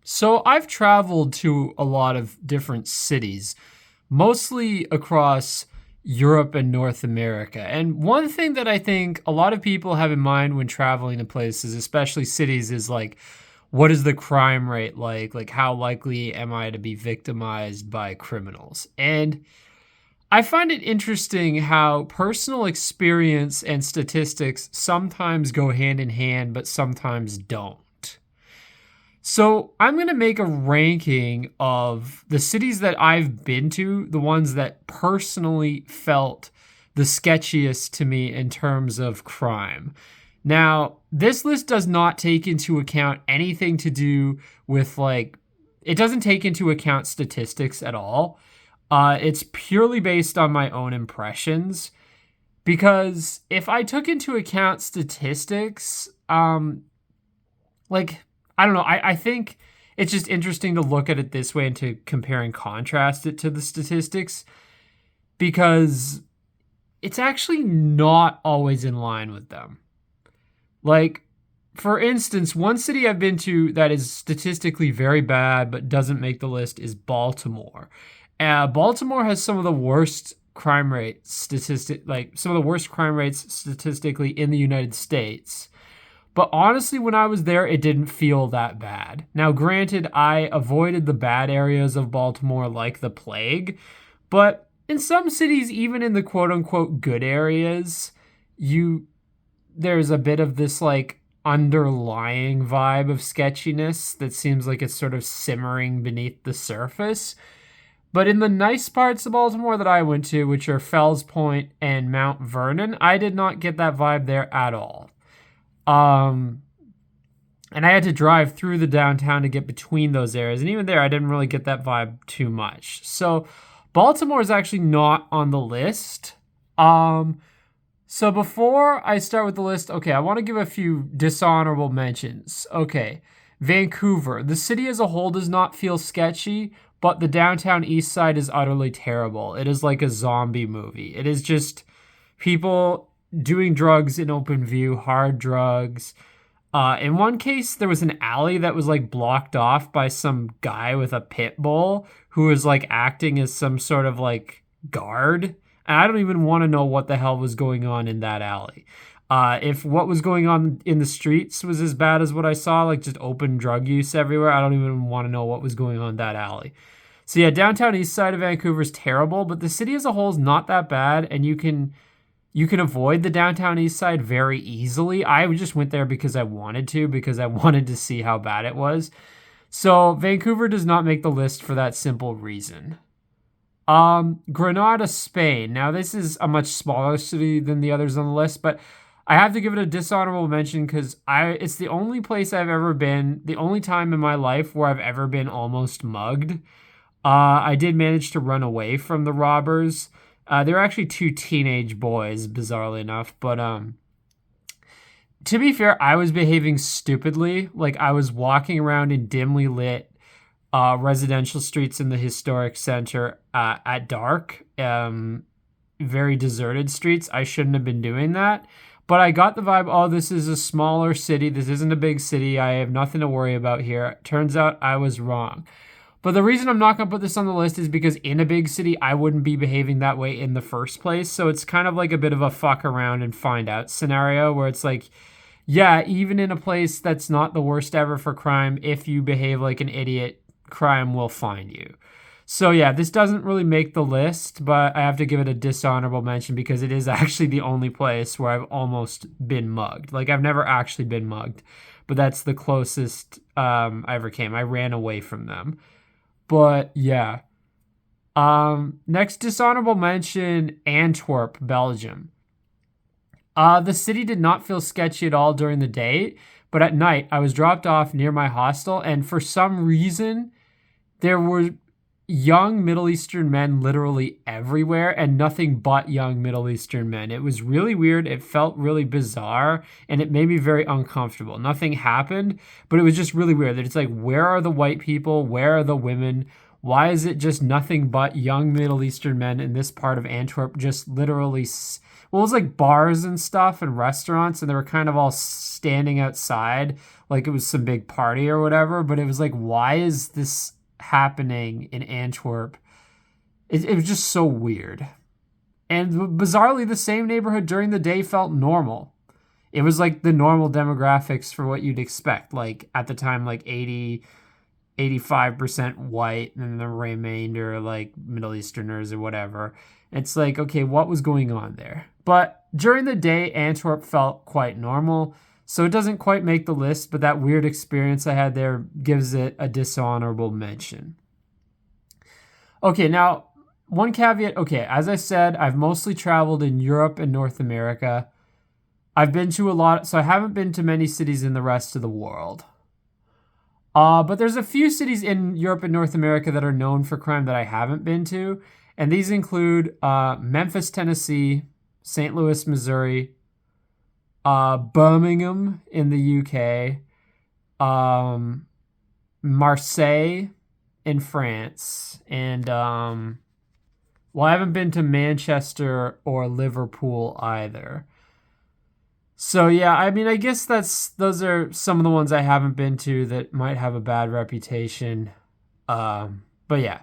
So I've traveled to a lot of different cities, mostly across Europe and North America. And one thing that I think a lot of people have in mind when traveling to places, especially cities, is like, what is the crime rate like? Like, how likely am I to be victimized by criminals? And I find it interesting how personal experience and statistics sometimes go hand in hand, but sometimes don't. So I'm going to make a ranking of the cities that I've been to, the ones that personally felt the sketchiest to me in terms of crime. Now, this list does not take into account anything to do with it doesn't take into account statistics at all. It's purely based on my own impressions because if I took into account statistics, like I don't know. I think it's just interesting to look at it this way and to compare and contrast it to the statistics because it's actually not always in line with them. Like, for instance, one city I've been to that is statistically very bad but doesn't make the list is Baltimore. Baltimore has some of the worst crime rates some of the worst crime rates statistically in the United States. But honestly, when I was there, it didn't feel that bad. Now, granted, I avoided the bad areas of Baltimore like the plague, but in some cities, even in the quote unquote good areas, there's a bit of this underlying vibe of sketchiness that seems like it's sort of simmering beneath the surface. But in the nice parts of Baltimore that I went to, which are Fells Point and Mount Vernon, I did not get that vibe there at all. And I had to drive through the downtown to get between those areas. And even there, I didn't really get that vibe too much. So Baltimore is actually not on the list. So before I start with the list, okay, I want to give a few dishonorable mentions. Okay, Vancouver. The city as a whole does not feel sketchy, but the downtown east side is utterly terrible. It is like a zombie movie. It is just people doing drugs in open view, hard drugs. In one case, there was an alley that was blocked off by some guy with a pit bull who was acting as some sort of guard. And I don't even want to know what the hell was going on in that alley. If what was going on in the streets was as bad as what I saw, just open drug use everywhere, I don't even want to know what was going on in that alley. So yeah, downtown east side of Vancouver is terrible, but the city as a whole is not that bad, and you can avoid the downtown east side very easily. I just went there because I wanted to see how bad it was. So Vancouver does not make the list for that simple reason. Granada, Spain. Now this is a much smaller city than the others on the list, but I have to give it a dishonorable mention because it's the only place I've ever been, the only time in my life where I've ever been almost mugged. I did manage to run away from the robbers. They were actually two teenage boys, bizarrely enough. But to be fair, I was behaving stupidly. I was walking around in dimly lit residential streets in the historic center at dark. Very deserted streets. I shouldn't have been doing that. But I got the vibe, oh, this is a smaller city. This isn't a big city. I have nothing to worry about here. Turns out I was wrong. But the reason I'm not going to put this on the list is because in a big city, I wouldn't be behaving that way in the first place. So it's kind of like a bit of a fuck around and find out scenario where it's yeah, even in a place that's not the worst ever for crime, if you behave like an idiot, crime will find you. So yeah, this doesn't really make the list, but I have to give it a dishonorable mention because it is actually the only place where I've almost been mugged. I've never actually been mugged, but that's the closest I ever came. I ran away from them. But yeah. Next dishonorable mention, Antwerp, Belgium. The city did not feel sketchy at all during the day, but at night I was dropped off near my hostel, and for some reason there were young Middle Eastern men literally everywhere, and nothing but young Middle Eastern men. It was really weird. It felt really bizarre, and it made me very uncomfortable. Nothing happened, but it was just really weird that it's where are the white people? Where are the women? Why is it just nothing but young Middle Eastern men in this part of Antwerp just literally, well, it was like bars and stuff and restaurants, and they were kind of all standing outside like it was some big party or whatever. But it was like, why is this happening in Antwerp? It was just so weird. And bizarrely, the same neighborhood during the day felt normal. It was like the normal demographics for what you'd expect. Like at the time, like 85% white, and the remainder like Middle Easterners or whatever. It's like, okay, what was going on there? But during the day, Antwerp felt quite normal. So it doesn't quite make the list, but that weird experience I had there gives it a dishonorable mention. Okay, now, one caveat. Okay, as I said, I've mostly traveled in Europe and North America. I've been to a lot, so I haven't been to many cities in the rest of the world. But there's a few cities in Europe and North America that are known for crime that I haven't been to. And these include Memphis, Tennessee, St. Louis, Missouri, Birmingham in the UK, Marseille in France, and well, I haven't been to Manchester or Liverpool either. So yeah, I mean, I guess those are some of the ones I haven't been to that might have a bad reputation. But yeah,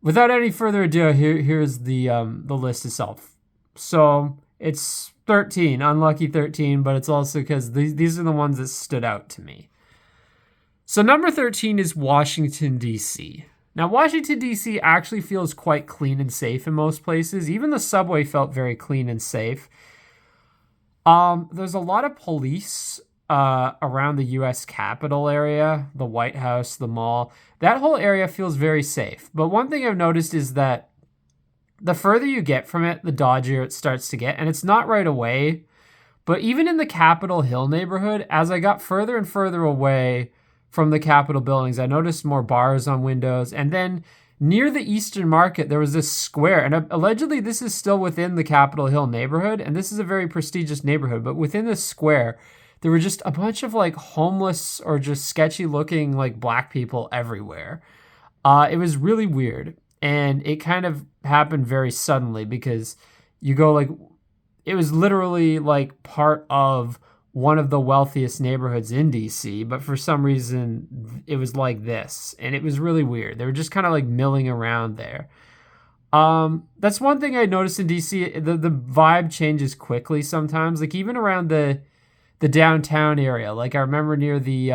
without any further ado, here's the list itself. So it's 13, unlucky 13, but it's also because these are the ones that stood out to me. So number 13 is Washington, D.C. Now, Washington, D.C. actually feels quite clean and safe in most places. Even the subway felt very clean and safe. There's a lot of police around the U.S. Capitol area, the White House, the mall. That whole area feels very safe. But one thing I've noticed is that the further you get from it, the dodgier it starts to get. And it's not right away. But even in the Capitol Hill neighborhood, as I got further and further away from the Capitol buildings, I noticed more bars on windows. And then near the Eastern Market, there was this square. And allegedly, this is still within the Capitol Hill neighborhood. And this is a very prestigious neighborhood. But within this square, there were just a bunch of like homeless or just sketchy looking like black people everywhere. It was really weird. And it kind of happened very suddenly because you go like, it was literally like part of one of the wealthiest neighborhoods in DC, but for some reason it was like this, and it was really weird. They were just kind of like milling around there. That's one thing I noticed in DC. The vibe changes quickly sometimes, like even around the downtown area. Like I remember near the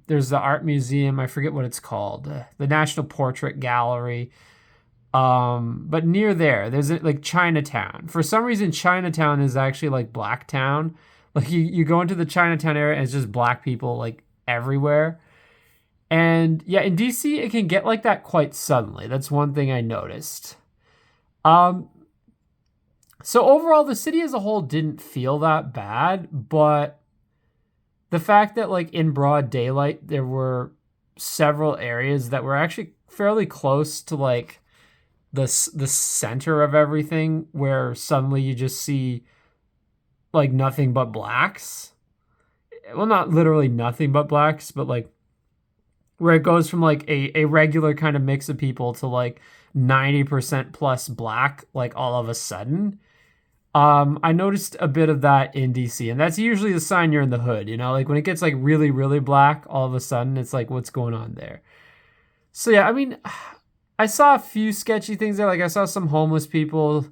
there's the art museum. I forget what it's called, the National Portrait Gallery. But near there's like Chinatown. For some reason, Chinatown is actually like Black Town. Like you go into the Chinatown area and it's just black people like everywhere. And yeah, in DC, it can get like that quite suddenly. That's one thing I noticed. So overall, the city as a whole didn't feel that bad, but the fact that like in broad daylight, there were several areas that were actually fairly close to like the center of everything, where suddenly you just see like nothing but blacks. Well, not literally nothing but blacks, but like where it goes from like a regular kind of mix of people to like 90% plus black, like all of a sudden. I noticed a bit of that in DC, and that's usually the sign you're in the hood, you know, like when it gets like really, really black, all of a sudden it's like, what's going on there? So yeah, I mean, I saw a few sketchy things there. Like I saw some homeless people,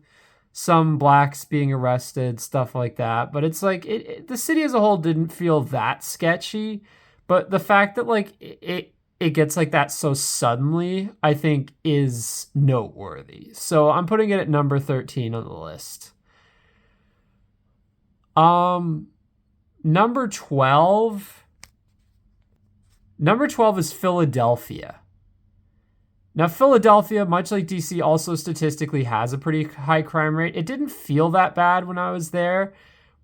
some blacks being arrested, stuff like that. But it's like the city as a whole didn't feel that sketchy. But the fact that like it gets like that so suddenly, I think is noteworthy. So I'm putting it at number 13 on the list. Number 12. Number 12 is Philadelphia. Now, Philadelphia, much like DC, also statistically has a pretty high crime rate. It didn't feel that bad when I was there,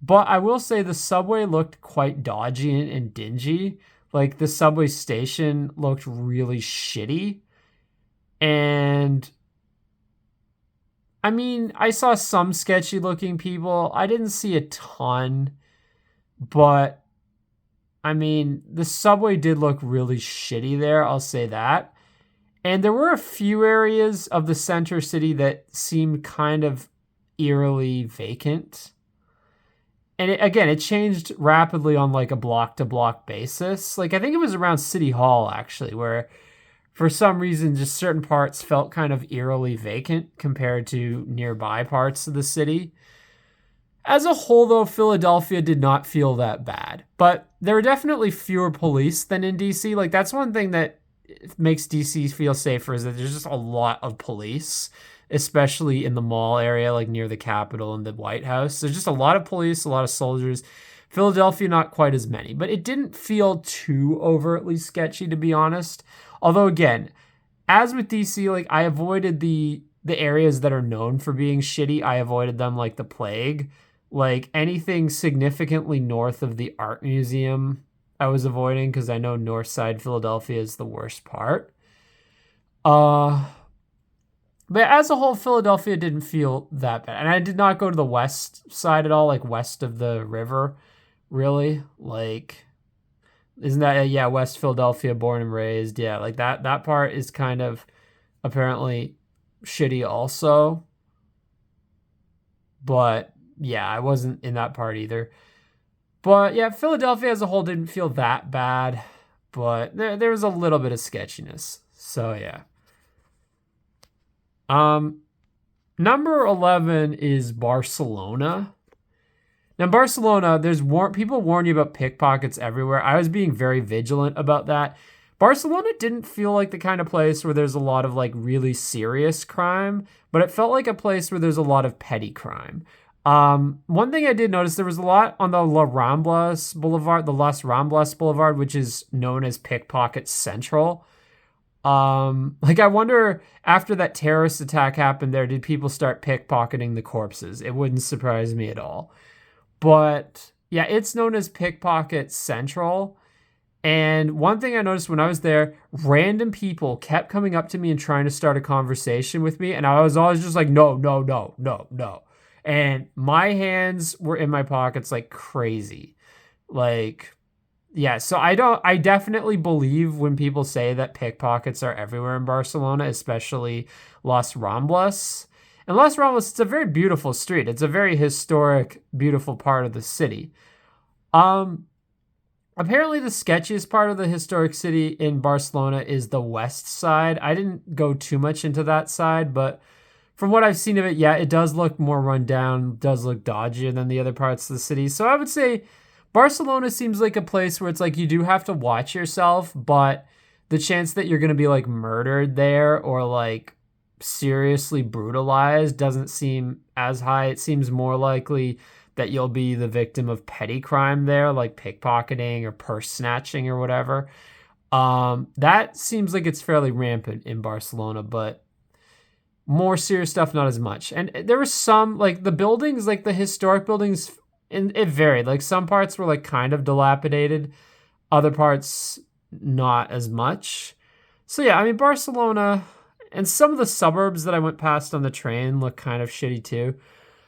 but I will say the subway looked quite dodgy and dingy. Like, the subway station looked really shitty. And, I mean, I saw some sketchy looking people. I didn't see a ton, but, I mean, the subway did look really shitty there, I'll say that. And there were a few areas of the center city that seemed kind of eerily vacant. And again, it changed rapidly on like a block to block basis. Like I think it was around City Hall actually, where for some reason just certain parts felt kind of eerily vacant compared to nearby parts of the city. As a whole, though, Philadelphia did not feel that bad. But there were definitely fewer police than in DC. Like, that's one thing that makes DC feel safer is that there's just a lot of police, especially in the mall area, like near the Capitol and the White House. There's just a lot of police, a lot of soldiers. Philadelphia, not quite as many, but it didn't feel too overtly sketchy, to be honest. Although, again, as with DC, like, I avoided the areas that are known for being shitty. I avoided them like the plague. Like anything significantly north of the art museum, I was avoiding because I know North Side Philadelphia is the worst part. But as a whole, Philadelphia didn't feel that bad. And I did not go to the west side at all, like west of the river, really. Like, isn't that, yeah, West Philadelphia, born and raised. Yeah, like that part is kind of apparently shitty also. But yeah, I wasn't in that part either. But yeah, Philadelphia as a whole didn't feel that bad, but there was a little bit of sketchiness. So yeah. Number 11 is Barcelona. Now, Barcelona, people warn you about pickpockets everywhere. I was being very vigilant about that. Barcelona didn't feel like the kind of place where there's a lot of like really serious crime, but it felt like a place where there's a lot of petty crime. One thing I did notice, there was a lot on the Las Ramblas Boulevard, which is known as Pickpocket Central. Like I wonder after that terrorist attack happened there, did people start pickpocketing the corpses? It wouldn't surprise me at all. But yeah, it's known as Pickpocket Central. And one thing I noticed when I was there, random people kept coming up to me and trying to start a conversation with me. And I was always just like, no, no, no, no, no. And my hands were in my pockets like crazy. Like, yeah, so I definitely believe when people say that pickpockets are everywhere in Barcelona, especially Las Ramblas. And Las Ramblas, it's a very beautiful street. It's a very historic, beautiful part of the city. Apparently the sketchiest part of the historic city in Barcelona is the west side. I didn't go too much into that side, but from what I've seen of it, yeah, it does look more run down, does look dodgier than the other parts of the city. So I would say Barcelona seems like a place where it's like you do have to watch yourself, but the chance that you're going to be like murdered there or like seriously brutalized doesn't seem as high. It seems more likely that you'll be the victim of petty crime there, like pickpocketing or purse snatching or whatever. That seems like it's fairly rampant in Barcelona, but more serious stuff, not as much. And there was some, like the buildings, like the historic buildings, and it varied. Like some parts were like kind of dilapidated, other parts not as much. So yeah, I mean, Barcelona and some of the suburbs that I went past on the train look kind of shitty too.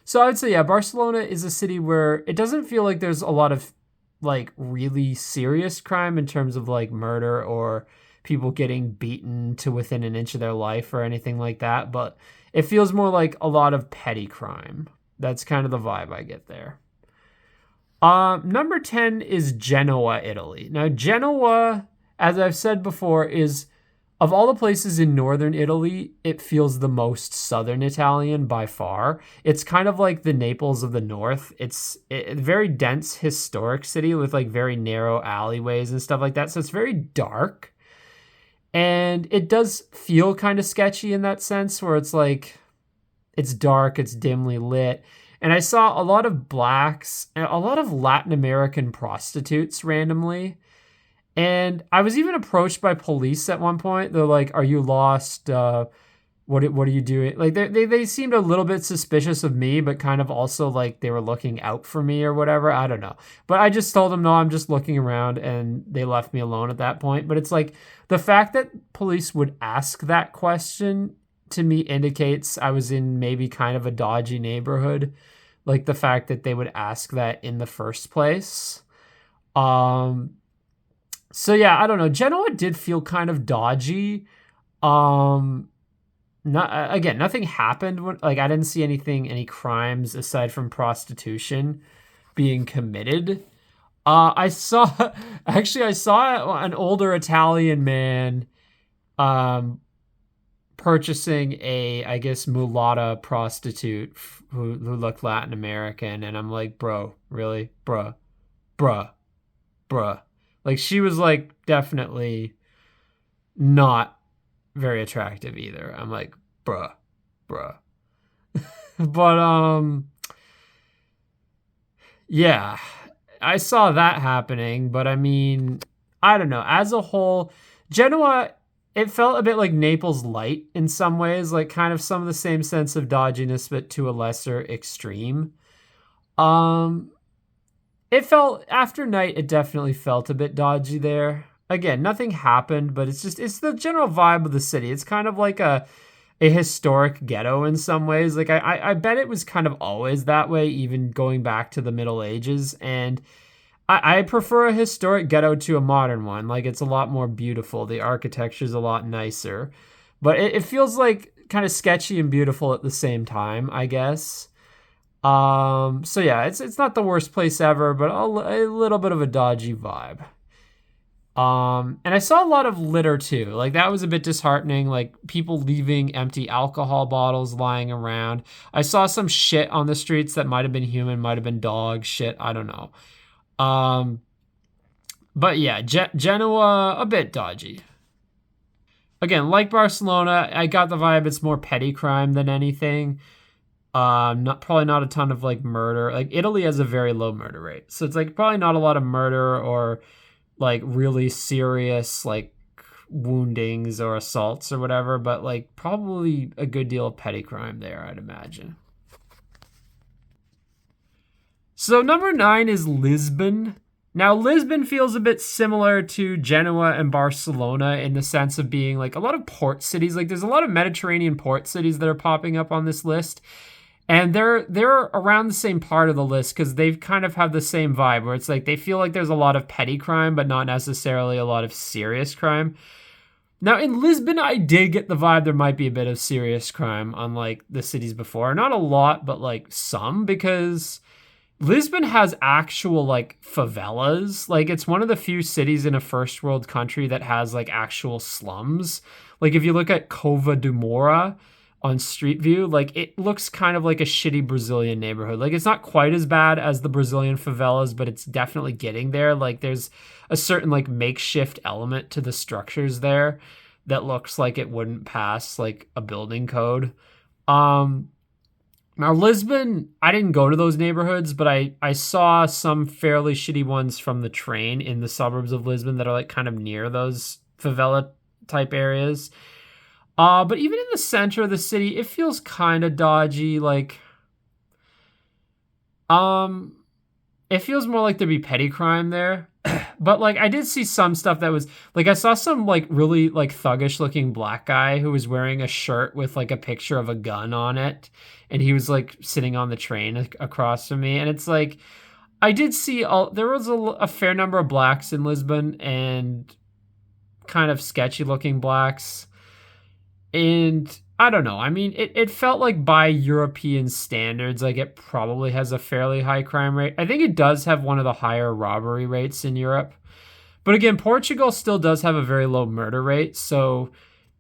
So I would say, yeah, Barcelona is a city where it doesn't feel like there's a lot of like really serious crime in terms of like murder or people getting beaten to within an inch of their life or anything like that. But it feels more like a lot of petty crime. That's kind of the vibe I get there. Number 10 is Genoa, Italy. Now, Genoa, as I've said before, is of all the places in northern Italy, it feels the most southern Italian by far. It's kind of like the Naples of the north. It's a very dense historic city with like very narrow alleyways and stuff like that. So it's very dark. And it does feel kind of sketchy in that sense where it's like, it's dark, it's dimly lit. And I saw a lot of blacks and a lot of Latin American prostitutes randomly. And I was even approached by police at one point. They're like, "Are you lost? What are you doing?" Like they seemed a little bit suspicious of me, but kind of also like they were looking out for me or whatever. I don't know. But I just told them, "No, I'm just looking around," and they left me alone at that point. But it's like the fact that police would ask that question to me indicates I was in maybe kind of a dodgy neighborhood. Like the fact that they would ask that in the first place. So yeah, I don't know. Genoa did feel kind of dodgy. Um, not again, nothing happened when, like, I didn't see any crimes aside from prostitution being committed. I saw actually I saw an older Italian man um purchasing a, I guess, mulatta prostitute who looked Latin American, and I'm like, bro, really, bruh, bruh. Like, she was like definitely not very attractive either. I'm like, bruh. But yeah, I saw that happening, but I mean, I don't know. As a whole, Genoa, it felt a bit like Naples light in some ways, like kind of some of the same sense of dodginess, but to a lesser extreme. Um, it felt after night, it definitely felt a bit dodgy there. Again, nothing happened, but it's the general vibe of the city. It's kind of like a historic ghetto in some ways. Like I bet it was kind of always that way, even going back to the Middle Ages. And I prefer a historic ghetto to a modern one. Like, it's a lot more beautiful. The architecture's a lot nicer. But it feels like kind of sketchy and beautiful at the same time, I guess. So yeah, it's not the worst place ever, but a little bit of a dodgy vibe. And I saw a lot of litter too. Like, that was a bit disheartening. Like, people leaving empty alcohol bottles lying around. I saw some shit on the streets that might have been human, might have been dog shit. I don't know. Um, but yeah, Genoa a bit dodgy. Again, like Barcelona, I got the vibe it's more petty crime than anything. Not probably not a ton of like murder. Like, Italy has a very low murder rate, so it's like probably not a lot of murder or like really serious like woundings or assaults or whatever, but like probably a good deal of petty crime there, I'd imagine. So number 9 is Lisbon. Now, Lisbon feels a bit similar to Genoa and Barcelona in the sense of being like a lot of port cities. Like, there's a lot of Mediterranean port cities that are popping up on this list. And they're around the same part of the list because they've kind of have the same vibe where it's like they feel like there's a lot of petty crime, but not necessarily a lot of serious crime. Now, in Lisbon, I did get the vibe there might be a bit of serious crime, unlike the cities before. Not a lot, but like some, because Lisbon has actual like favelas. Like, it's one of the few cities in a first world country that has like actual slums. Like, if you look at Cova de Moura on Street View, like, it looks kind of like a shitty Brazilian neighborhood. Like, it's not quite as bad as the Brazilian favelas, but it's definitely getting there. Like, there's a certain like makeshift element to the structures there that looks like it wouldn't pass like a building code. Um Now, Lisbon, I didn't go to those neighborhoods, but I saw some fairly shitty ones from the train in the suburbs of Lisbon that are like kind of near those favela type areas. But even in the center of the city, it feels kind of dodgy. Like, um, it feels more like there'd be petty crime there. But like, I did see some stuff that was like, I saw some like really like thuggish looking black guy who was wearing a shirt with like a picture of a gun on it, and he was like sitting on the train across from me. And it's like, I did see there was a fair number of blacks in Lisbon, and kind of sketchy looking blacks. And I don't know. I mean, it felt like by European standards, like, it probably has a fairly high crime rate. I think it does have one of the higher robbery rates in Europe. But again, Portugal still does have a very low murder rate. So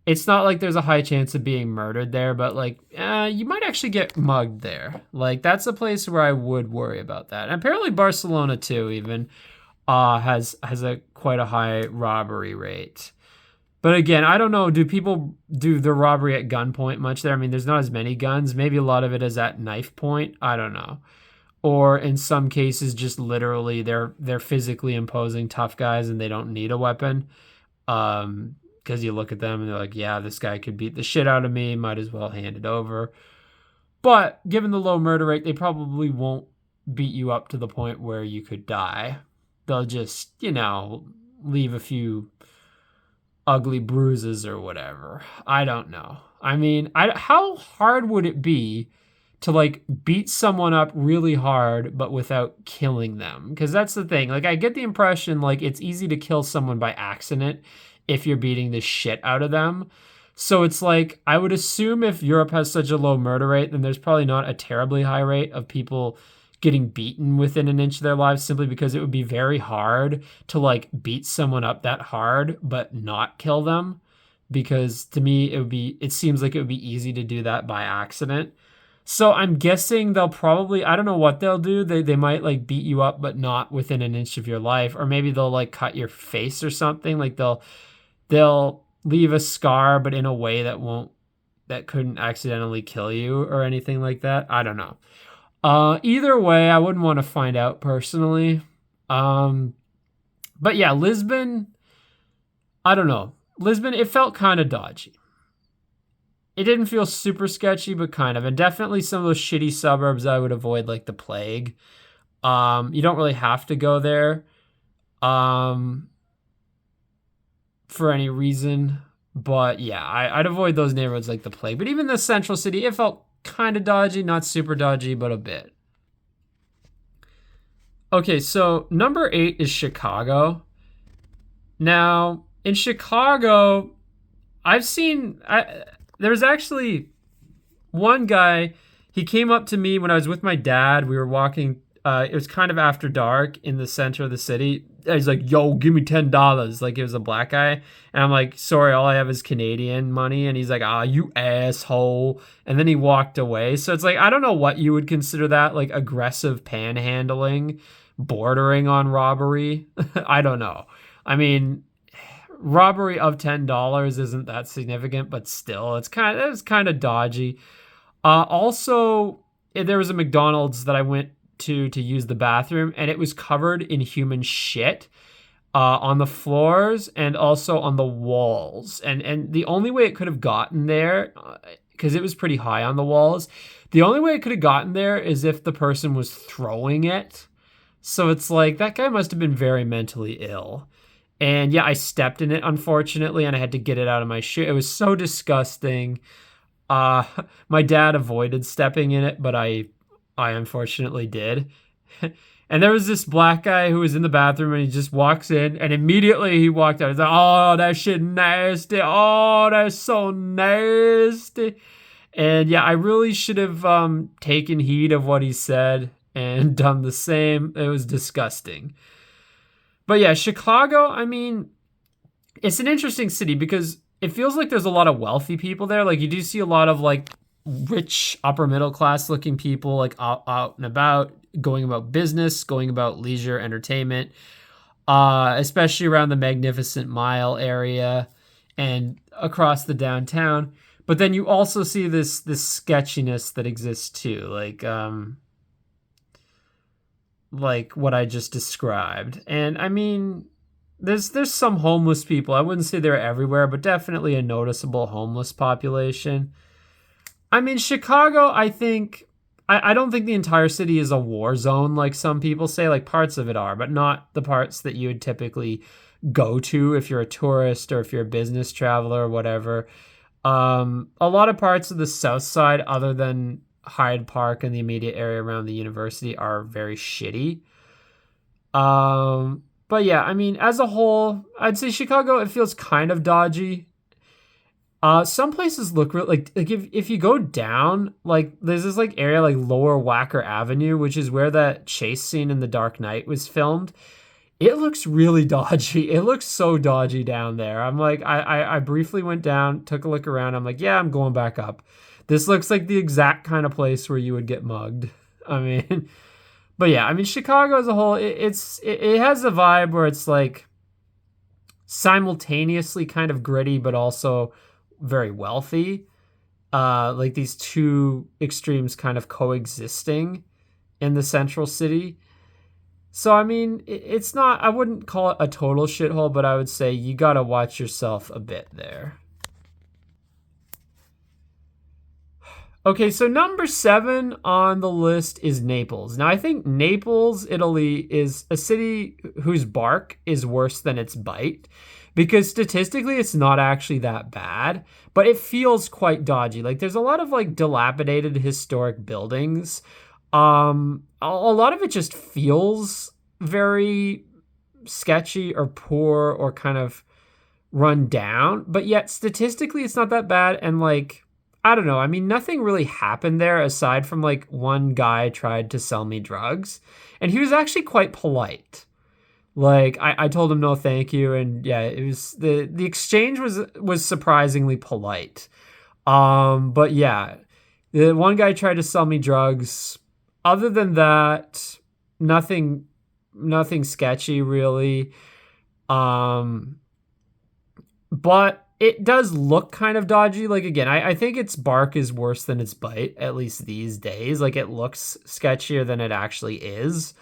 it's not like there's a high chance of being murdered there, but like, you might actually get mugged there. Like, that's a place where I would worry about that. And apparently Barcelona too, even, has a quite a high robbery rate. But again, I don't know. Do people do the robbery at gunpoint much there? I mean, there's not as many guns. Maybe a lot of it is at knife point. I don't know. Or in some cases, just literally they're physically imposing tough guys and they don't need a weapon. Because you look at them and they're like, yeah, this guy could beat the shit out of me. Might as well hand it over. But given the low murder rate, they probably won't beat you up to the point where you could die. They'll just, leave a few ugly bruises or whatever. I don't know. I mean, how hard would it be to like beat someone up really hard but without killing them? Because that's the thing. Like, I get the impression like it's easy to kill someone by accident if you're beating the shit out of them. So it's like, I would assume if Europe has such a low murder rate, then there's probably not a terribly high rate of people getting beaten within an inch of their lives, simply because it would be very hard to like beat someone up that hard but not kill them. Because to me, it seems like it would be easy to do that by accident. So I'm guessing they'll probably, I don't know what they'll do. They might like beat you up, but not within an inch of your life. Or maybe they'll like cut your face or something. Like they'll leave a scar, but in a way that couldn't accidentally kill you or anything like that. I don't know. Either way, I wouldn't want to find out personally. Um, but yeah, Lisbon, I don't know. Lisbon, it felt kind of dodgy. It didn't feel super sketchy, but kind of. And definitely some of those shitty suburbs I would avoid, like the plague. You don't really have to go there um, for any reason. But yeah, I'd avoid those neighborhoods like the plague. But even the central city, it felt kind of dodgy, not super dodgy, but a bit. Okay, so number 8 is Chicago. Now, in Chicago, there's actually one guy, he came up to me when I was with my dad. We were walking, it was kind of after dark in the center of the city. He's like, yo, give me $10. Like, it was a black guy. And I'm like, sorry, all I have is Canadian money. And he's like, you asshole. And then he walked away. So it's like, I don't know what you would consider that, like aggressive panhandling, bordering on robbery. I don't know. I mean, robbery of $10 isn't that significant, but still, it was kind of dodgy. Also, there was a McDonald's that I went to use the bathroom, and it was covered in human shit on the floors and also on the walls. And the only way it could have gotten there, because it was pretty high on the walls, the only way it could have gotten there is if the person was throwing it. So it's like, that guy must have been very mentally ill. And yeah, I stepped in it, unfortunately, and I had to get it out of my shoe. It was so disgusting. Uh, my dad avoided stepping in it, but I unfortunately did. And there was this black guy who was in the bathroom, and he just walks in, and immediately he walked out. He's like, oh, that shit nasty. Oh, that's so nasty. And yeah, I really should have taken heed of what he said and done the same. It was disgusting. But yeah, Chicago, I mean, it's an interesting city because it feels like there's a lot of wealthy people there. Like, you do see a lot of like rich upper middle class looking people like out and about, going about business, going about leisure entertainment, especially around the Magnificent Mile area and across the downtown. But then you also see this sketchiness that exists too, like what I just described. And I mean, there's some homeless people. I wouldn't say they're everywhere, but definitely a noticeable homeless population. I mean, Chicago, I don't think the entire city is a war zone like some people say. Like, parts of it are, but not the parts that you would typically go to if you're a tourist or if you're a business traveler or whatever. A lot of parts of the south side, other than Hyde Park and the immediate area around the university, are very shitty. But yeah, I mean, as a whole, I'd say Chicago, it feels kind of dodgy. Some places look real, like if you go down, like there's this like area like Lower Wacker Avenue, which is where that chase scene in The Dark Knight was filmed. It looks really dodgy. It looks so dodgy down there. I'm like, I briefly went down, took a look around. I'm like, yeah, I'm going back up. This looks like the exact kind of place where you would get mugged. I mean, but yeah, I mean, Chicago as a whole, it has a vibe where it's like simultaneously kind of gritty, but also very wealthy. Like these two extremes kind of coexisting in the central city. So, I mean, it's not, I wouldn't call it a total shithole, but I would say you got to watch yourself a bit there. Okay, so number 7 on the list is Naples. Now, I think Naples, Italy, is a city whose bark is worse than its bite, because statistically it's not actually that bad, but it feels quite dodgy. Like, there's a lot of like dilapidated historic buildings. A lot of it just feels very sketchy or poor or kind of run down, but yet statistically it's not that bad. And like, I don't know. I mean, nothing really happened there aside from like one guy tried to sell me drugs, and he was actually quite polite. Like I told him no thank you, and yeah, it was the exchange was surprisingly polite. But yeah, the one guy tried to sell me drugs. Other than that, nothing nothing sketchy really. Um but it does look kind of dodgy. Like again, I think its bark is worse than its bite, at least these days. Like it looks sketchier than it actually is.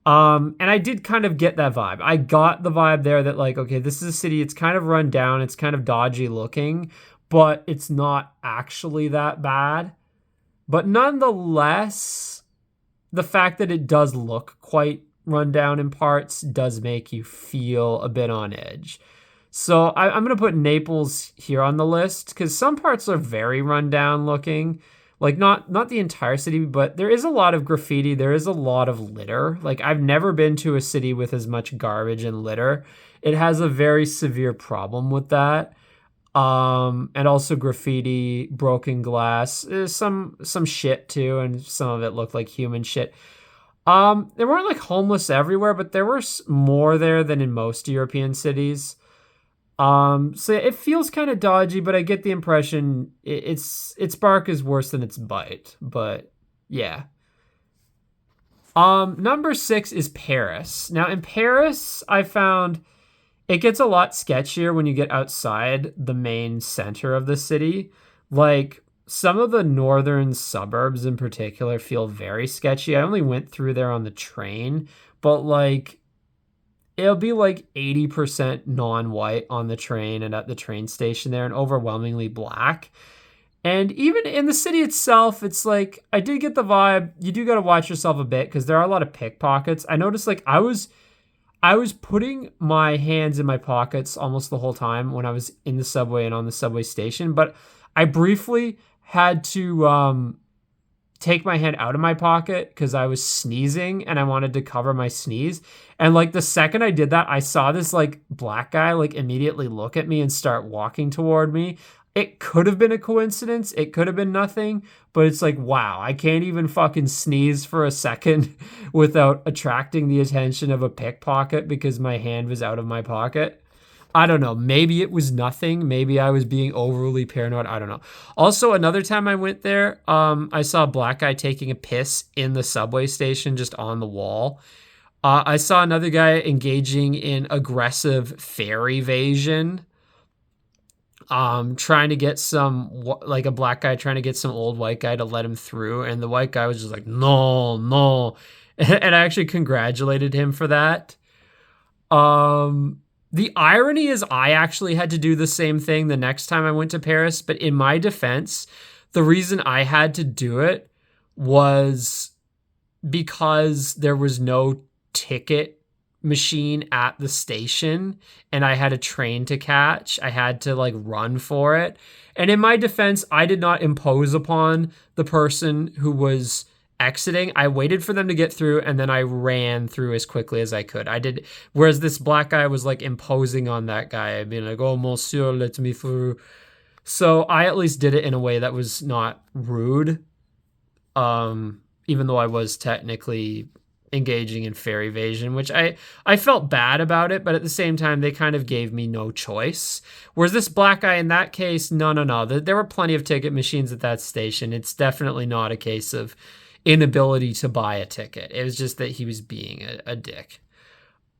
And I did kind of get that vibe. I got the vibe there that like, okay, this is a city, it's kind of run down, it's kind of dodgy looking, but it's not actually that bad. But nonetheless, the fact that it does look quite run down in parts does make you feel a bit on edge. So I'm going to put Naples here on the list because some parts are very run down looking. Like not the entire city, but there is a lot of graffiti. There is a lot of litter. Like I've never been to a city with as much garbage and litter. It has a very severe problem with that. And also graffiti, broken glass, some shit too, and some of it looked like human shit. There weren't like homeless everywhere, but there were more there than in most European cities. So it feels kind of dodgy, but I get the impression its bark is worse than its bite. But yeah. Number 6 is Paris. Now in Paris, I found it gets a lot sketchier when you get outside the main center of the city. Like some of the northern suburbs in particular feel very sketchy. I only went through there on the train, but like it'll be like 80% non-white on the train and at the train station there and overwhelmingly black. And even in the city itself, it's like I did get the vibe. You do got to watch yourself a bit because there are a lot of pickpockets. I noticed like I was putting my hands in my pockets almost the whole time when I was in the subway and on the subway station, but I briefly had to take my hand out of my pocket because I was sneezing and I wanted to cover my sneeze. And like the second I did that, I saw this like black guy like immediately look at me and start walking toward me. It could have been a coincidence. It could have been nothing, but it's like, wow, I can't even fucking sneeze for a second without attracting the attention of a pickpocket because my hand was out of my pocket. I don't know. Maybe it was nothing. Maybe I was being overly paranoid. I don't know. Also, another time I went there, I saw a black guy taking a piss in the subway station just on the wall. I saw another guy engaging in aggressive fare evasion, trying to get like a black guy trying to get some old white guy to let him through. And the white guy was just like, no, no. And I actually congratulated him for that. The irony is I actually had to do the same thing the next time I went to Paris, but in my defense, the reason I had to do it was because there was no ticket machine at the station and I had a train to catch. I had to like run for it. And in my defense, I did not impose upon the person who was exiting. I waited for them to get through and then I ran through as quickly as I could. I did, whereas this black guy was like imposing on that guy, being like, oh, monsieur, let me through. So I at least did it in a way that was not rude. Even though I was technically engaging in fare evasion, which I felt bad about it, but at the same time, they kind of gave me no choice. Whereas this black guy in that case, no. There were plenty of ticket machines at that station. It's definitely not a case of inability to buy a ticket. It was just that he was being a dick.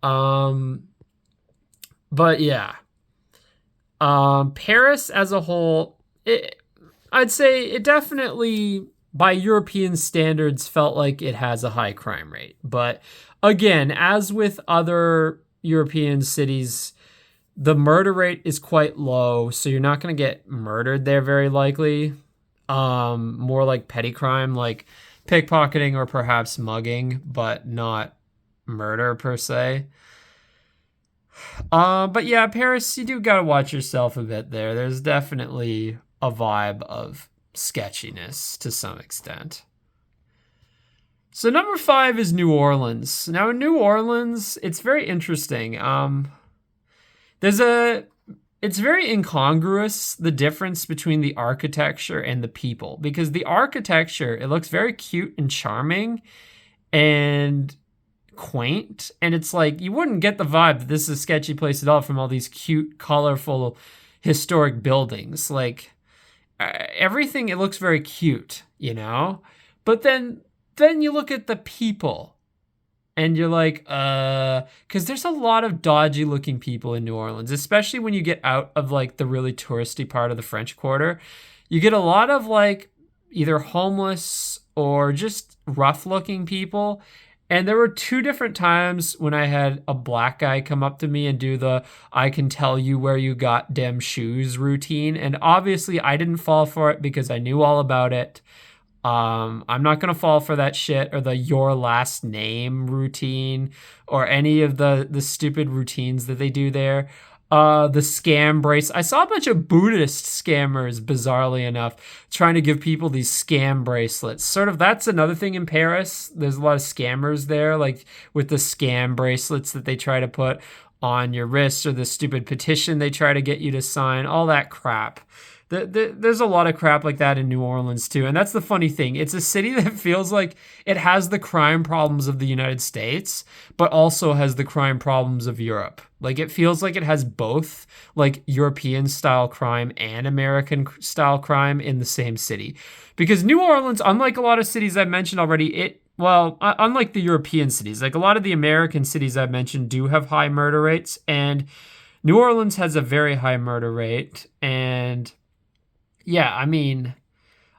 But yeah. Paris as a whole, I'd say it definitely, by European standards, felt like it has a high crime rate. But again, as with other European cities, the murder rate is quite low, so you're not going to get murdered there very likely. More like petty crime, like pickpocketing or perhaps mugging, but not murder per se. But yeah, Paris, you do gotta watch yourself a bit there. There's definitely a vibe of sketchiness to some extent. So number 5 is New Orleans. Now in New Orleans, it's very interesting. There's a it's very incongruous, the difference between the architecture and the people, because the architecture, it looks very cute and charming and quaint, and it's like you wouldn't get the vibe that this is a sketchy place at all from all these cute, colorful, historic buildings. Like everything, it looks very cute, you know. But then you look at the people, and you're like, because there's a lot of dodgy looking people in New Orleans, especially when you get out of like the really touristy part of the French Quarter. You get a lot of like either homeless or just rough looking people. And there were two different times when I had a black guy come up to me and do the "I can tell you where you got dem shoes" routine. And obviously, I didn't fall for it because I knew all about it. I'm not gonna fall for that shit or the "your last name" routine or any of the stupid routines that they do there. The scam brace. I saw a bunch of Buddhist scammers, bizarrely enough, trying to give people these scam bracelets. Sort of that's another thing in Paris. There's a lot of scammers there, like with the scam bracelets that they try to put on your wrist or the stupid petition they try to get you to sign, all that crap. There's a lot of crap like that in New Orleans too. And that's the funny thing. It's a city that feels like it has the crime problems of the United States, but also has the crime problems of Europe. Like it feels like it has both like European style crime and American style crime in the same city. Because New Orleans, unlike a lot of cities I've mentioned already, unlike the European cities, like a lot of the American cities I've mentioned do have high murder rates, and New Orleans has a very high murder rate. And yeah, I mean,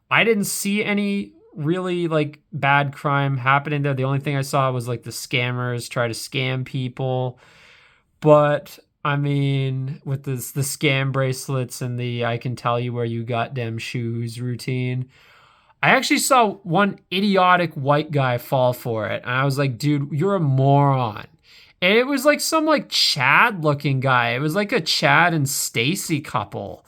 I didn't see any really like bad crime happening there. The only thing I saw was like the scammers try to scam people. But I mean, with the scam bracelets and the "I can tell you where you got them shoes" routine, I actually saw one idiotic white guy fall for it. And I was like, dude, you're a moron. And it was like some like Chad looking guy. It was like a Chad and Stacy couple,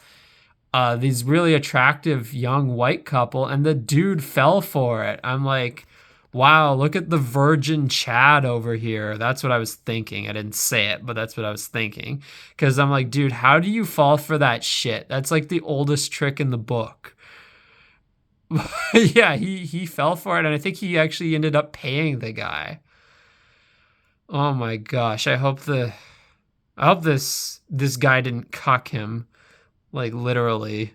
these really attractive young white couple, and the dude fell for it. I'm like, wow, look at the virgin Chad over here. That's what I was thinking. I didn't say it, but that's what I was thinking. Because I'm like, dude, how do you fall for that shit? That's like the oldest trick in the book. Yeah, he fell for it, and I think he actually ended up paying the guy. Oh my gosh, I hope this guy didn't cuck him, like literally.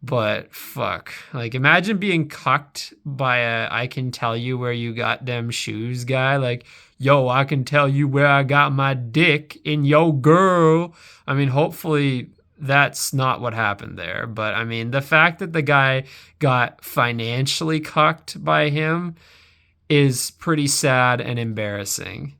But fuck, like imagine being cucked by a "I can tell you where you got them shoes" guy. Like, yo, I can tell you where I got my dick in yo girl. I mean, hopefully that's not what happened there. But I mean, the fact that the guy got financially cucked by him is pretty sad and embarrassing.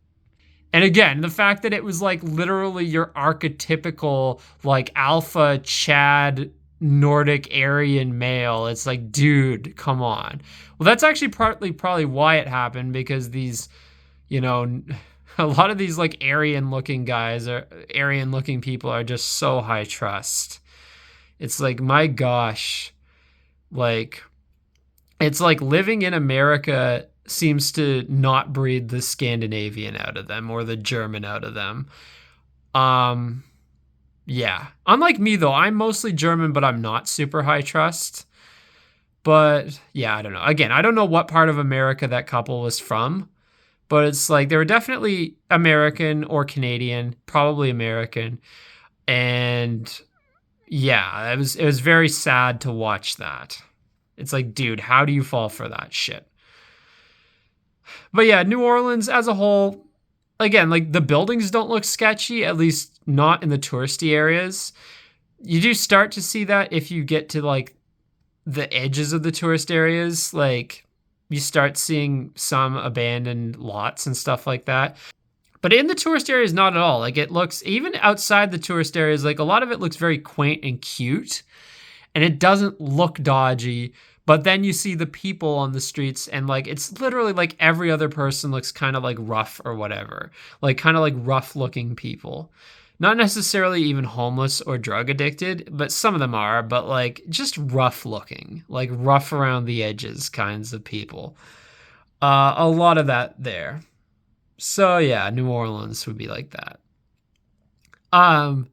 And again, the fact that it was like literally your archetypical like alpha Chad Nordic Aryan male. It's like, dude, come on. Well, that's actually partly probably why it happened, because these, you know, a lot of these like Aryan looking guys or Aryan looking people are just so high trust. It's like, my gosh, like it's like living in America seems to not breed the Scandinavian out of them or the German out of them. Um, yeah. Unlike me though, I'm mostly German, but I'm not super high trust. But yeah, I don't know. Again, I don't know what part of America that couple was from, but it's like they were definitely American or Canadian, probably American. And yeah, it was very sad to watch that. It's like, dude, how do you fall for that shit? But yeah, New Orleans as a whole, again, like the buildings don't look sketchy, at least not in the touristy areas. You do start to see that if you get to like the edges of the tourist areas, like you start seeing some abandoned lots and stuff like that. But in the tourist areas, not at all. Like it looks, even outside the tourist areas, like a lot of it looks very quaint and cute, and it doesn't look dodgy. But then you see the people on the streets, and like it's literally like every other person looks kind of like rough or whatever, like kind of like rough looking people. Not necessarily even homeless or drug addicted, but some of them are, but like just rough looking, like rough around the edges kinds of people. A lot of that there. So yeah, New Orleans would be like that. Um,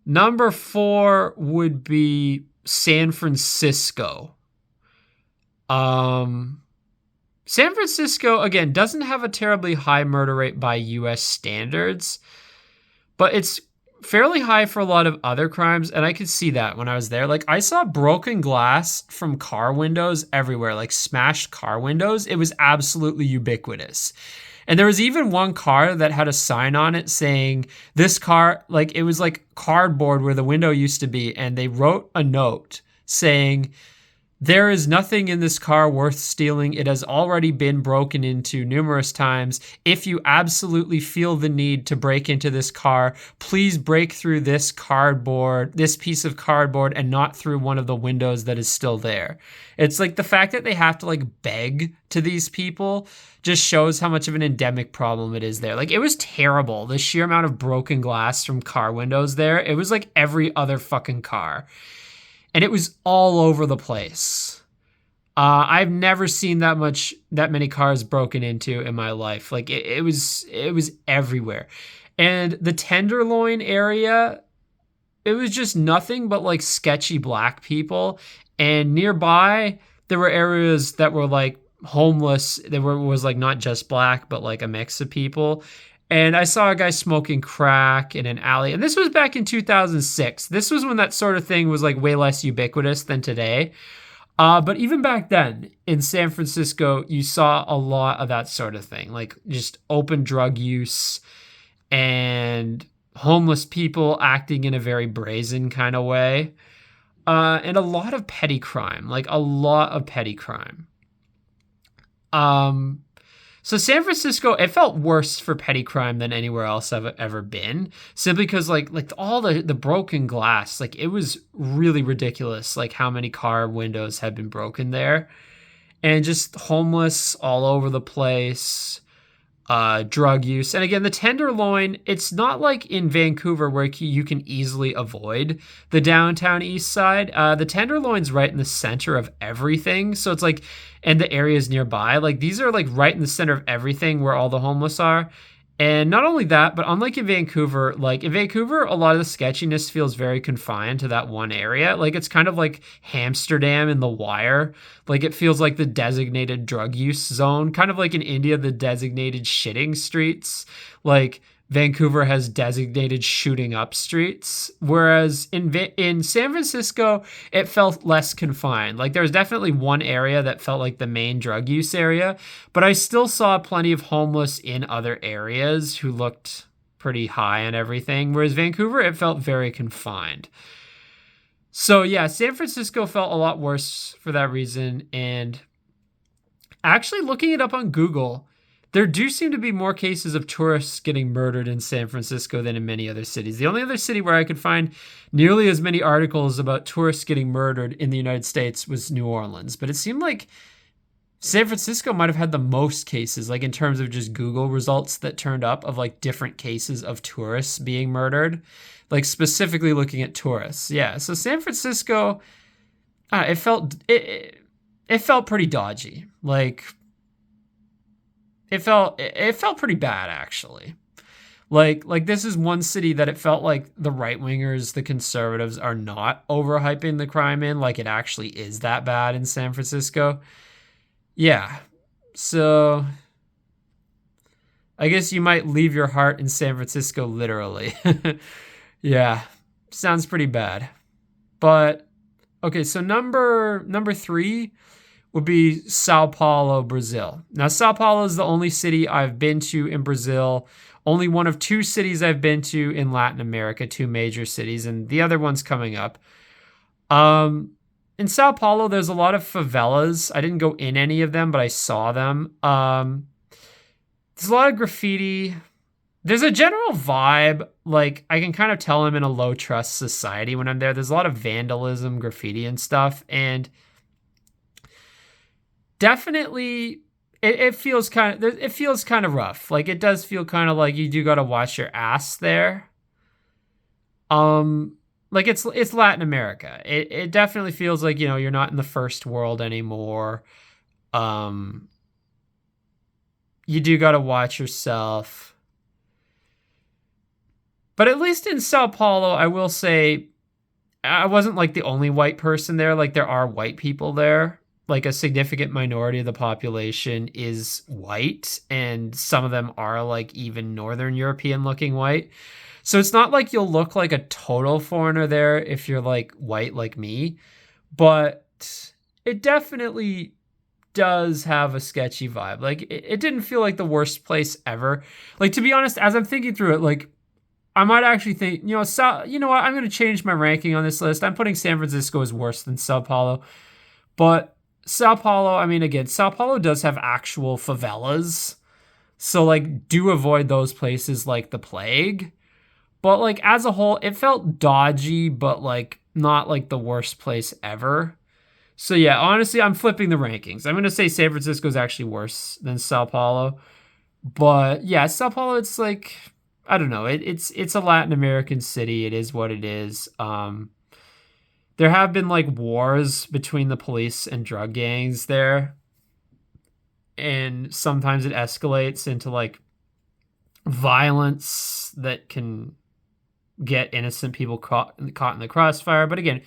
Number 4 would be San Francisco. Um, San Francisco, again, doesn't have a terribly high murder rate by US standards, but it's fairly high for a lot of other crimes. And I could see that when I was there. Like, I saw broken glass from car windows everywhere, like smashed car windows. It was absolutely ubiquitous. And there was even one car that had a sign on it saying, this car, like, it was like cardboard where the window used to be. And they wrote a note saying, there is nothing in this car worth stealing. It has already been broken into numerous times. If you absolutely feel the need to break into this car, please break through this cardboard, this piece of cardboard, and not through one of the windows that is still there. It's like the fact that they have to like beg to these people just shows how much of an endemic problem it is there. Like, it was terrible. The sheer amount of broken glass from car windows there. It was like every other fucking car. And it was all over the place. I've never seen that many cars broken into in my life. Like, it was everywhere. And the Tenderloin area, it was just nothing but like sketchy black people. And nearby, there were areas that were like homeless. Was like not just black, but like a mix of people. And I saw a guy smoking crack in an alley. And this was back in 2006. This was when that sort of thing was like way less ubiquitous than today. But even back then in San Francisco, you saw a lot of that sort of thing, like just open drug use and homeless people acting in a very brazen kind of way. And a lot of petty crime, like a lot of petty crime. So San Francisco, it felt worse for petty crime than anywhere else I've ever been, simply because like all the broken glass, like it was really ridiculous, like how many car windows had been broken there, and just homeless all over the place. Drug use. And again, the Tenderloin, it's not like in Vancouver where you can easily avoid the downtown east side. The Tenderloin's right in the center of everything. So it's like, and the areas nearby, like these are like right in the center of everything where all the homeless are. And not only that, but unlike in Vancouver, like in Vancouver, a lot of the sketchiness feels very confined to that one area. Like it's kind of like Amsterdam in The Wire. Like it feels like the designated drug use zone, kind of like in India, the designated shitting streets. Like Vancouver has designated shooting up streets, whereas in San Francisco, it felt less confined. Like there was definitely one area that felt like the main drug use area, but I still saw plenty of homeless in other areas who looked pretty high and everything, whereas Vancouver, it felt very confined. So yeah, San Francisco felt a lot worse for that reason, and actually looking it up on Google, there do seem to be more cases of tourists getting murdered in San Francisco than in many other cities. The only other city where I could find nearly as many articles about tourists getting murdered in the United States was New Orleans. But it seemed like San Francisco might have had the most cases, like in terms of just Google results that turned up of like different cases of tourists being murdered, like specifically looking at tourists. Yeah, so San Francisco, it felt pretty dodgy. Like it felt pretty bad actually. Like this is one city that it felt like the right wingers, the conservatives are not overhyping the crime in, like it actually is that bad in San Francisco. Yeah. So I guess you might leave your heart in San Francisco literally. Yeah. Sounds pretty bad. But okay, so number 3 would be Sao Paulo, Brazil. Now, Sao Paulo is the only city I've been to in Brazil, only one of 2 cities I've been to in Latin America, 2 major cities, and the other one's coming up. In Sao Paulo, there's a lot of favelas. I didn't go in any of them, but I saw them. There's a lot of graffiti. There's a general vibe, like I can kind of tell I'm in a low trust society when I'm there. There's a lot of vandalism, graffiti and stuff, and definitely it feels kind of rough. Like it does feel kind of like you do got to watch your ass there. Like it's Latin America. It definitely feels like, you know, you're not in the first world anymore. You do got to watch yourself. But at least in Sao Paulo, I will say I wasn't like the only white person there. Like there are white people there. Like a significant minority of the population is white, and some of them are like even Northern European looking white. So it's not like you'll look like a total foreigner there if you're like white like me, but it definitely does have a sketchy vibe. Like it didn't feel like the worst place ever. Like to be honest, as I'm thinking through it, like I might actually think, you know what? I'm going to change my ranking on this list. I'm putting San Francisco as worse than Sao Paulo. But Sao Paulo, I mean, again, Sao Paulo does have actual favelas. So, like, do avoid those places like the plague. But, like, as a whole, it felt dodgy, but, like, not like the worst place ever. So, yeah, honestly, I'm flipping the rankings. I'm going to say San Francisco is actually worse than Sao Paulo. But, yeah, Sao Paulo, it's like I don't know. It's a Latin American city. It is what it is. There have been like wars between the police and drug gangs there, and sometimes it escalates into like violence that can get innocent people caught in the crossfire. But again,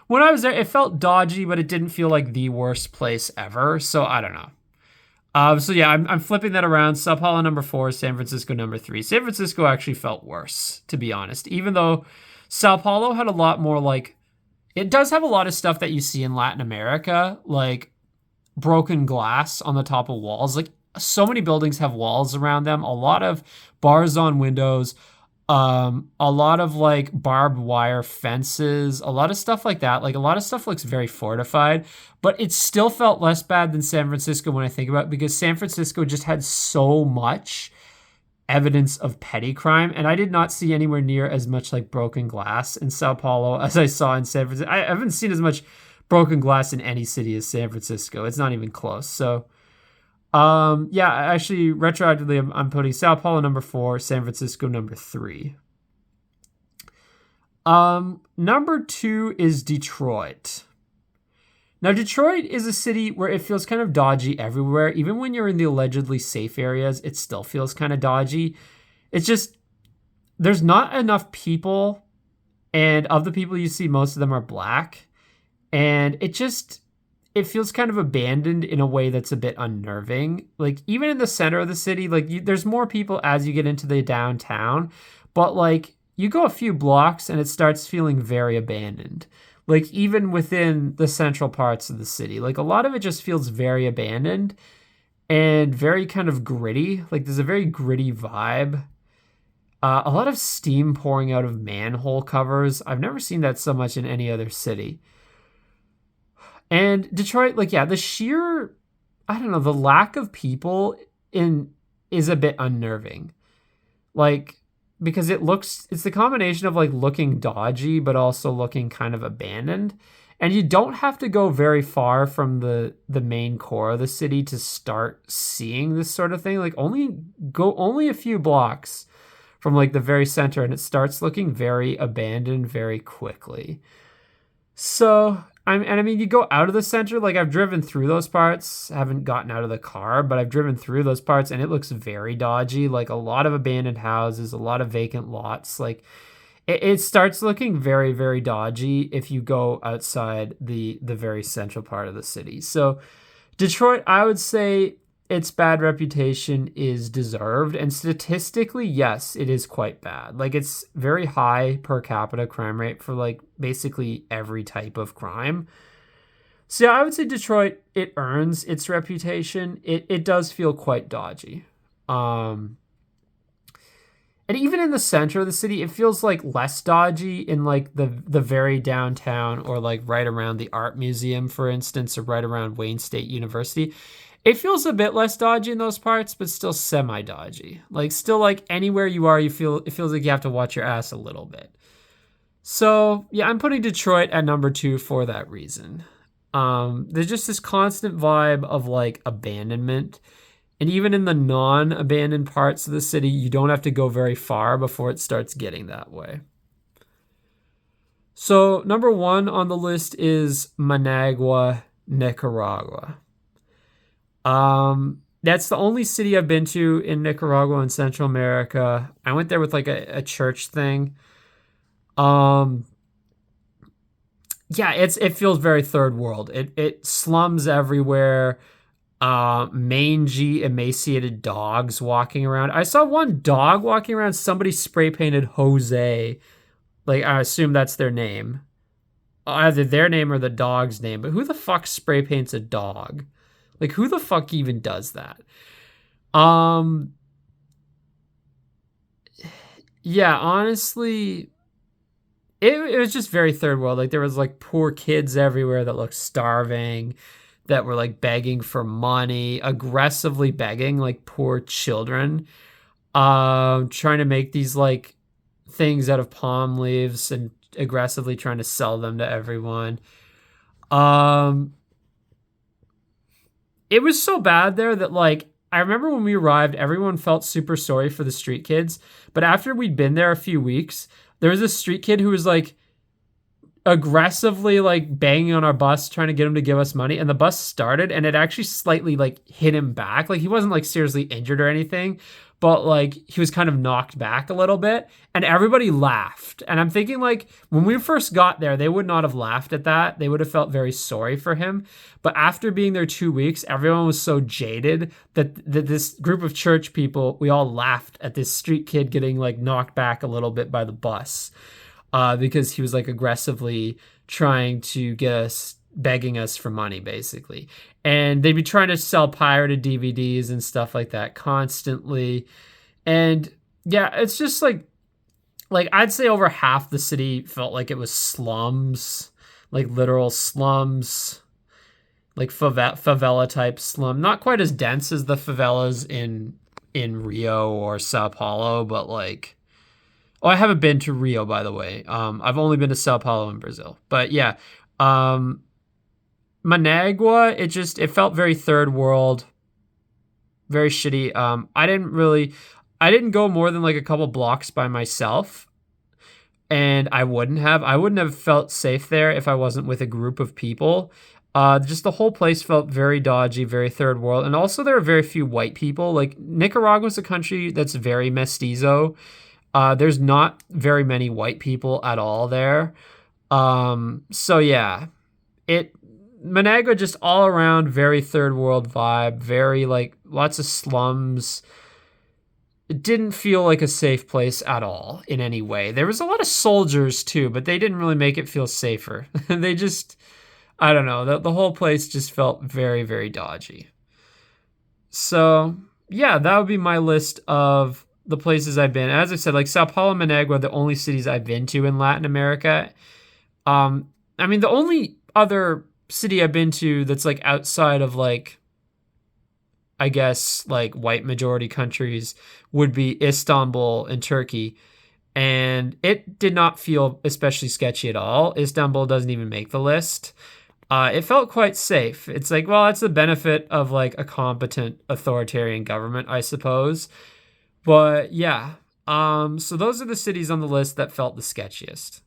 when I was there, it felt dodgy, but it didn't feel like the worst place ever. So I don't know. So yeah, I'm flipping that around. Sao Paulo number 4, San Francisco number 3. San Francisco actually felt worse, to be honest. Even though Sao Paulo had a lot more like, it does have a lot of stuff that you see in Latin America, like broken glass on the top of walls. Like so many buildings have walls around them. A lot of bars on windows. A lot of like barbed wire fences, a lot of stuff like that. Like a lot of stuff looks very fortified, but it still felt less bad than San Francisco when I think about it, because San Francisco just had so much evidence of petty crime, and I did not see anywhere near as much like broken glass in Sao Paulo as I saw in San Francisco. I haven't seen as much broken glass in any city as San Francisco. It's not even close. So yeah, actually, retroactively, I'm putting Sao Paulo number 4, San Francisco number 3. Number 2 is Detroit. Now, Detroit is a city where it feels kind of dodgy everywhere. Even when you're in the allegedly safe areas, it still feels kind of dodgy. It's just, there's not enough people, and of the people you see, most of them are black. And it feels kind of abandoned in a way that's a bit unnerving. Like even in the center of the city, like there's more people as you get into the downtown, but like you go a few blocks and it starts feeling very abandoned. Like even within the central parts of the city, like a lot of it just feels very abandoned and very kind of gritty. Like there's a very gritty vibe. A lot of steam pouring out of manhole covers. I've never seen that so much in any other city. And Detroit, like, yeah, the sheer, I don't know, the lack of people is a bit unnerving. Like, because it's the combination of like looking dodgy, but also looking kind of abandoned. And you don't have to go very far from the main core of the city to start seeing this sort of thing. Like only a few blocks from like the very center, and it starts looking very abandoned very quickly. So I mean, you go out of the center, like I've driven through those parts, haven't gotten out of the car, but I've driven through those parts and it looks very dodgy, like a lot of abandoned houses, a lot of vacant lots. Like it starts looking very, very dodgy if you go outside the very central part of the city. So Detroit, I would say its bad reputation is deserved. And statistically, yes, it is quite bad. Like it's very high per capita crime rate for like basically every type of crime. So yeah, I would say Detroit, it earns its reputation. It does feel quite dodgy. And even in the center of the city, it feels like less dodgy in like the very downtown, or like right around the art museum, for instance, or right around Wayne State University. It feels a bit less dodgy in those parts, but still semi-dodgy. Like still like anywhere you are, it feels like you have to watch your ass a little bit. So yeah, I'm putting Detroit at number 2 for that reason. There's just this constant vibe of like abandonment. And even in the non-abandoned parts of the city, you don't have to go very far before it starts getting that way. So number 1 on the list is Managua, Nicaragua. That's the only city I've been to in Nicaragua and Central America. I went there with like a church thing. Um, yeah, it feels very third world. It slums everywhere. Mangy, emaciated dogs walking around. I saw one dog walking around. Somebody spray painted Jose. Like I assume that's their name, either their name or the dog's name. But who the fuck spray paints a dog? Like who the fuck even does that? Um, yeah, honestly, it was just very third world. Like there was like poor kids everywhere that looked starving, that were like begging for money, aggressively begging, like poor children. Trying to make these like things out of palm leaves and aggressively trying to sell them to everyone. Um, it was so bad there that like I remember when we arrived, everyone felt super sorry for the street kids. But after we'd been there a few weeks, there was a street kid who was like aggressively like banging on our bus trying to get him to give us money, and the bus started and it actually slightly like hit him back. Like he wasn't like seriously injured or anything, but like he was kind of knocked back a little bit, and everybody laughed. And I'm thinking like when we first got there they would not have laughed at that. They would have felt very sorry for him. But after being there 2 weeks, everyone was so jaded that this group of church people, we all laughed at this street kid getting like knocked back a little bit by the bus, because he was like aggressively trying to get us, begging us for money, basically. And they'd be trying to sell pirated DVDs and stuff like that constantly. And yeah, it's just like I'd say over half the city felt like it was slums, like literal slums, like favela type slum. Not quite as dense as the favelas in Rio or Sao Paulo, but like, oh, I haven't been to Rio, by the way. I've only been to Sao Paulo in Brazil. But yeah, um, Managua, it felt very third world, very shitty. I didn't go more than like a couple blocks by myself, and I wouldn't have felt safe there if I wasn't with a group of people. Just the whole place felt very dodgy, very third world, and also there are very few white people. Like Nicaragua is a country that's very mestizo. There's not very many white people at all there. So yeah, it Managua just all around very third world vibe, very like lots of slums. It didn't feel like a safe place at all in any way. There was a lot of soldiers too, but they didn't really make it feel safer. They just, I don't know, the whole place just felt very, very dodgy. So yeah, that would be my list of the places I've been. As I said, like Sao Paulo and Managua are the only cities I've been to in Latin America. I mean, the only other city I've been to that's like outside of like, I guess, like white majority countries would be Istanbul in Turkey. And it did not feel especially sketchy at all. Istanbul doesn't even make the list. It felt quite safe. It's like, well, that's the benefit of like a competent authoritarian government, I suppose. But yeah, so those are the cities on the list that felt the sketchiest.